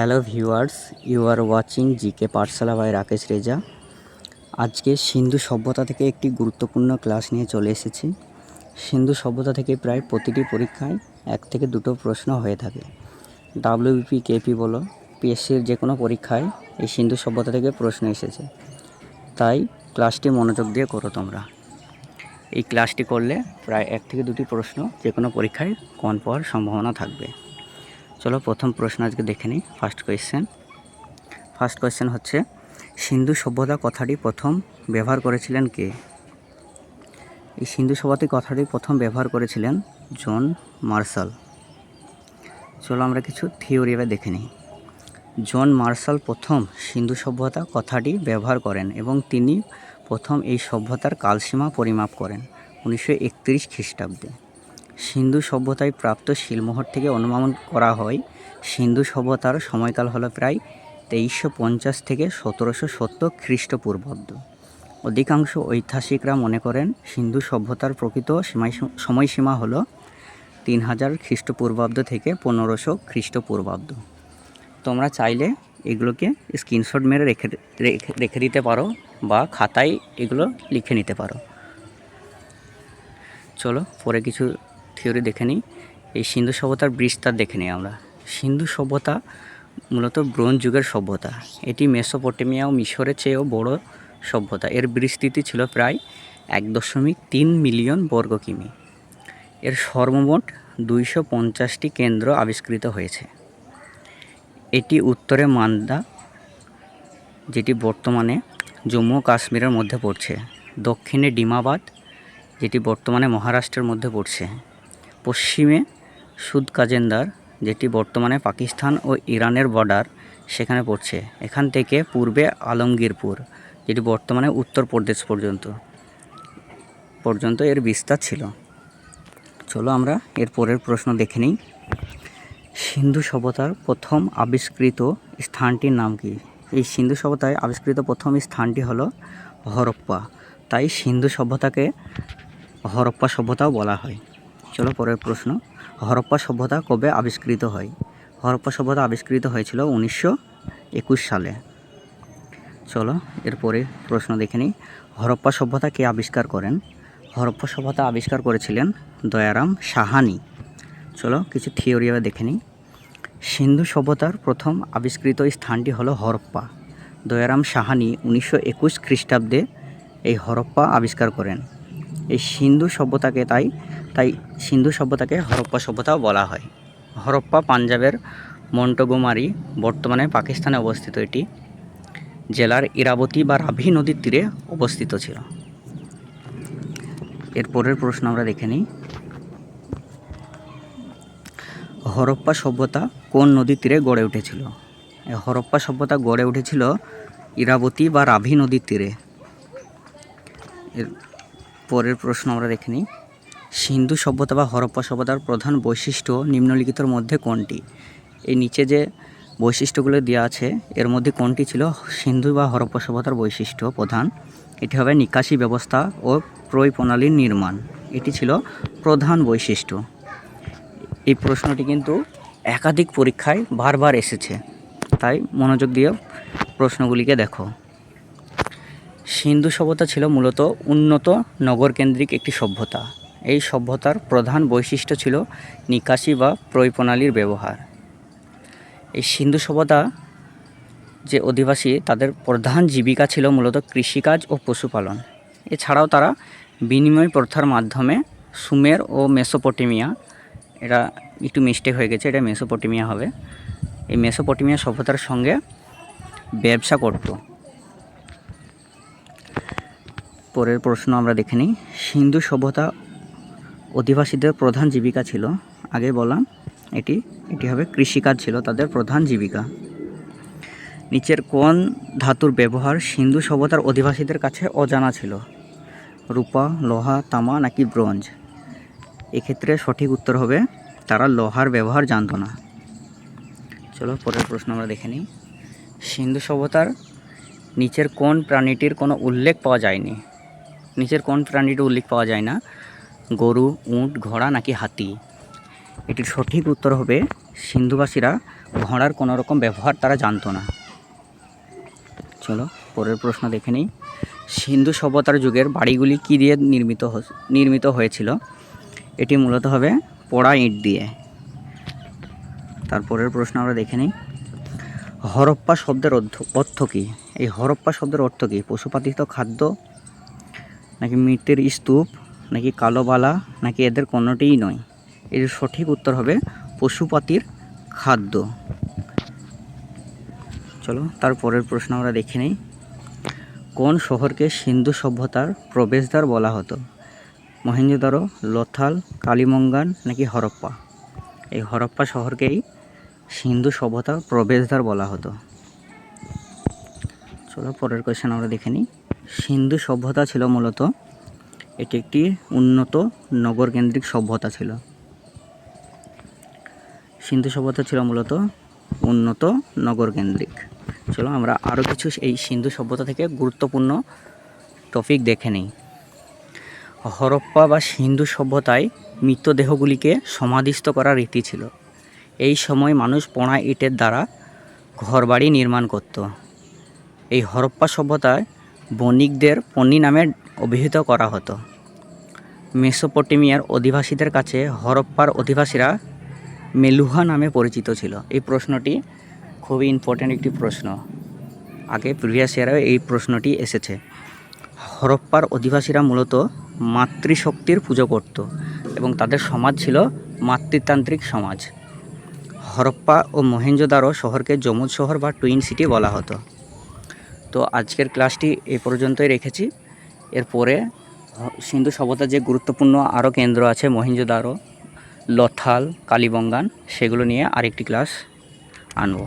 Hello viewers, you are watching GK পাঠশালা বাই রাকেশ রেজা। আজকে সিন্ধু সভ্যতা থেকে একটি গুরুত্বপূর্ণ ক্লাস নিয়ে চলে এসেছি। সিন্ধু সভ্যতা থেকে প্রায় প্রতিটি পরীক্ষায় 1 থেকে 2টো প্রশ্ন হয়ে থাকে। ডাব্লিউবিপি, কেপি বলো, পিএসসির যে কোনো পরীক্ষায় এই সিন্ধু সভ্যতা থেকে প্রশ্ন এসেছে। তাই ক্লাসটি মনোযোগ দিয়ে করো তোমরা। এই ক্লাসটি করলে প্রায় 1 থেকে 2টি প্রশ্ন যে কোনো পরীক্ষায় কমন পাওয়ার সম্ভাবনা থাকবে। চলো প্রথম প্রশ্ন আজকে দেখে নিই। ফার্স্ট কোয়েশ্চেন হচ্ছে, সিন্ধু সভ্যতা কথাটি প্রথম ব্যবহার করেছিলেন কে? এই সিন্ধু সভ্যতা কথাটি প্রথম ব্যবহার করেছিলেন জন মার্শাল। চলো আমরা কিছু থিওরি এবার দেখে নিই। জন মার্শাল প্রথম সিন্ধু সভ্যতা কথাটি ব্যবহার করেন এবং তিনি প্রথম এই সভ্যতার কালসীমা পরিমাপ করেন 1931 খ্রিস্টাব্দে। সিন্ধু সভ্যতায় প্রাপ্ত শিলমোহর থেকে অনুমান করা হয় সিন্ধু সভ্যতার সময়কাল হলো প্রায় 2350 থেকে 1770 খ্রিস্টপূর্বাব্দ। অধিকাংশ ঐতিহাসিকরা মনে করেন সিন্ধু সভ্যতার প্রকৃত সময়সীমা হলো 3000 খ্রিস্টপূর্বাব্দ থেকে 1500 খ্রিস্টপূর্বাব্দ। তোমরা চাইলে এগুলোকে স্ক্রিনশট মেরে রেখে দিতে পারো বা খাতায় এগুলো লিখে নিতে পারো। চলো পরে কিছু থিওরি দেখে নিই। এই সিন্ধু সভ্যতার বিস্তার দেখে নিই আমরা। সিন্ধু সভ্যতা মূলত ব্রোঞ্জ যুগের সভ্যতা। এটি মেসোপটেমিয়া ও মিশরের চেয়েও বড় সভ্যতা। এর বিস্তৃতি ছিল প্রায় 1.3 মিলিয়ন বর্গ কিমি। এর সর্বমোট 250টি কেন্দ্র আবিষ্কৃত হয়েছে। এটি উত্তরে মান্দা, যেটি বর্তমানে জম্মু ও কাশ্মীরের মধ্যে পড়ছে, দক্ষিণে ডিমাবাদ, যেটি বর্তমানে মহারাষ্ট্রের মধ্যে পড়ছে, পশ্চিমে সুদকাজেন্দার, যেটি বর্তমানে পাকিস্তান ও ইরানের বর্ডার, সেখানে পড়ছে। এখান থেকে পূর্বে আলমগীরপুর, যেটি বর্তমানে উত্তরপ্রদেশ পর্যন্ত এর বিস্তার ছিল। চলো আমরা এর পরের প্রশ্ন দেখে নিই। সিন্ধু সভ্যতার প্রথম আবিষ্কৃত স্থানটির নাম কি? এই সিন্ধু সভ্যতায় আবিষ্কৃত প্রথম স্থানটি হলো হরপ্পা। তাই সিন্ধু সভ্যতাকে হরপ্পা সভ্যতাও বলা হয়। চলো পরের প্রশ্ন, হরপ্পা সভ্যতা কবে আবিষ্কৃত হয়? হরপ্পা সভ্যতা আবিষ্কৃত হয়েছিল 1921 সালে। চলো এরপরে প্রশ্ন দেখে নিই। হরপ্পা সভ্যতা কে আবিষ্কার করেন? হরপ্পা সভ্যতা আবিষ্কার করেছিলেন দয়ারাম সাহানি। চলো কিছু থিওরি এবার দেখে নিই। সিন্ধু সভ্যতার প্রথম আবিষ্কৃত স্থানটি হলো হরপ্পা। দয়ারাম সাহানি 1921 খ্রিস্টাব্দে এই হরপ্পা আবিষ্কার করেন। এই সিন্ধু সভ্যতাকে তাই সিন্ধু সভ্যতাকে হরপ্পা সভ্যতাও বলা হয়। হরপ্পা পাঞ্জাবের মন্টগোমারি, বর্তমানে পাকিস্তানে অবস্থিত, এটি জেলার ইরাবতী বা রাভি নদীর তীরে অবস্থিত ছিল। এর পরের প্রশ্ন আমরা দেখে নিই। হরপ্পা সভ্যতা কোন নদীর তীরে গড়ে উঠেছিল? হরপ্পা সভ্যতা গড়ে উঠেছিল ইরাবতী বা রাভি নদীর তীরে। এর পরের প্রশ্ন আমরা দেখে নিই। সিন্ধু সভ্যতা বা হরপ্পা সভ্যতার প্রধান বৈশিষ্ট্য নিম্নলিখিতর মধ্যে কোনটি? এই নিচে যে বৈশিষ্ট্যগুলো দেওয়া আছে এর মধ্যে কোনটি ছিল সিন্ধু বা হরপ্পা সভ্যতার বৈশিষ্ট্য প্রধান? এটি হবে নিকাশি ব্যবস্থা ও প্রয় প্রণালীর নির্মাণ। এটি ছিল প্রধান বৈশিষ্ট্য। এই প্রশ্নটি কিন্তু একাধিক পরীক্ষায় বারবার এসেছে, তাই মনোযোগ দিয়ে প্রশ্নগুলিকে দেখো। সিন্ধু সভ্যতা ছিল মূলত উন্নত নগরকেন্দ্রিক একটি সভ্যতা। এই সভ্যতার প্রধান বৈশিষ্ট্য ছিল নিকাশি বা প্রয় প্রণালীর ব্যবহার। এই সিন্ধু সভ্যতা যে অধিবাসী তাদের প্রধান জীবিকা ছিল মূলত কৃষিকাজ ও পশুপালন। এছাড়াও তারা বিনিময় প্রথার মাধ্যমে সুমের ও মেসোপটেমিয়া, এটা একটু মিস্টেক হয়ে গেছে, এটা মেসোপটেমিয়া হবে, এই মেসোপটেমিয়া সভ্যতার সঙ্গে ব্যবসা করত। পরের প্রশ্ন আমরা দেখে নিই। সিন্ধু সভ্যতা অধিবাসীদের প্রধান জীবিকা ছিল, আগে বললাম এটি হবে কৃষিকাজ ছিল তাদের প্রধান জীবিকা। নিচের কোন ধাতুর ব্যবহার সিন্ধু সভ্যতার অধিবাসীদের কাছে অজানা ছিল? রূপা, লোহা, তামা নাকি ব্রোঞ্জ? এক্ষেত্রে সঠিক উত্তর হবে তারা লোহার ব্যবহার জানত না। চলো পরের প্রশ্ন আমরা দেখে নিই। সিন্ধু সভ্যতার নিচের কোন প্রাণীটির কোনো উল্লেখ পাওয়া যায়নি? নিচের কোন প্রাণীটির উল্লেখ পাওয়া যায় না? গরু, উট, ঘোড়া নাকি হাতি? এটির সঠিক উত্তর হবে সিন্ধুবাসীরা ঘোড়ার কোনো রকম ব্যবহার তারা জানতো না। চলো পরের প্রশ্ন দেখে নিই। সিন্ধু সভ্যতার যুগের বাড়িগুলি কী দিয়ে নির্মিত হয়েছিল? এটি মূলত হবে পোড়া ইট দিয়ে। তারপরের প্রশ্ন আমরা দেখে নিই। হরপ্পা শব্দের অর্থ কী? এই হরপ্পা শব্দের অর্থ কী? পশুপালিত খাদ্য, নাকি মৃতের স্তূপ, নাকি কালো বালা, নাকি এদের কোনোটিই নয়? এর সঠিক উত্তর হবে পশুপাতির খাদ্য। চলো তারপরের প্রশ্ন আমরা দেখে নিই। কোন শহরকে সিন্ধু সভ্যতার প্রবেশদ্বার বলা হতো? মহেঞ্জোদারো, লোথাল, কালিমঙ্গান, নাকি হরপ্পা? এই হরপ্পা শহরকেই সিন্ধু সভ্যতার প্রবেশদ্বার বলা হতো। চলো পরের কোয়েশ্চেন আমরা দেখে নিই। সিন্ধু সভ্যতা ছিল মূলত এটি একটি উন্নত নগরকেন্দ্রিক সভ্যতা ছিল। সিন্ধু সভ্যতা ছিল মূলত উন্নত নগরকেন্দ্রিক। চলো আমরা আরও কিছু এই সিন্ধু সভ্যতা থেকে গুরুত্বপূর্ণ টপিক দেখে নিই। হরপ্পা বা সিন্ধু সভ্যতায় মৃতদেহগুলিকে সমাধিস্থ করার রীতি ছিল। এই সময় মানুষ পোড়া ইটের দ্বারা ঘরবাড়ি নির্মাণ করত। এই হরপ্পা সভ্যতায় বণিকদের পন্নী নামে অভিহিত করা হতো। মেসোপটেমিয়ার অধিবাসীদের কাছে হরপ্পার অধিবাসীরা মেলুহা নামে পরিচিত ছিল। এই প্রশ্নটি খুবই ইম্পর্ট্যান্ট একটি প্রশ্ন, আগে প্রিভিয়াস ইয়ারেও এই প্রশ্নটি এসেছে। হরপ্পার অধিবাসীরা মূলত মাতৃশক্তির পুজো করত এবং তাদের সমাজ ছিল মাতৃতান্ত্রিক সমাজ। হরপ্পা ও মহেঞ্জোদারো শহরকে যমজ শহর বা টুইন সিটি বলা হতো। তো আজকের ক্লাসটি এই পর্যন্তই রেখেছি। এরপরে সিন্ধু সভ্যতার যে গুরুত্বপূর্ণ আরও কেন্দ্র আছে মহেঞ্জোদারো, লোথাল, কালিবঙ্গান, সেগুলো নিয়ে আরেকটি ক্লাস আনব।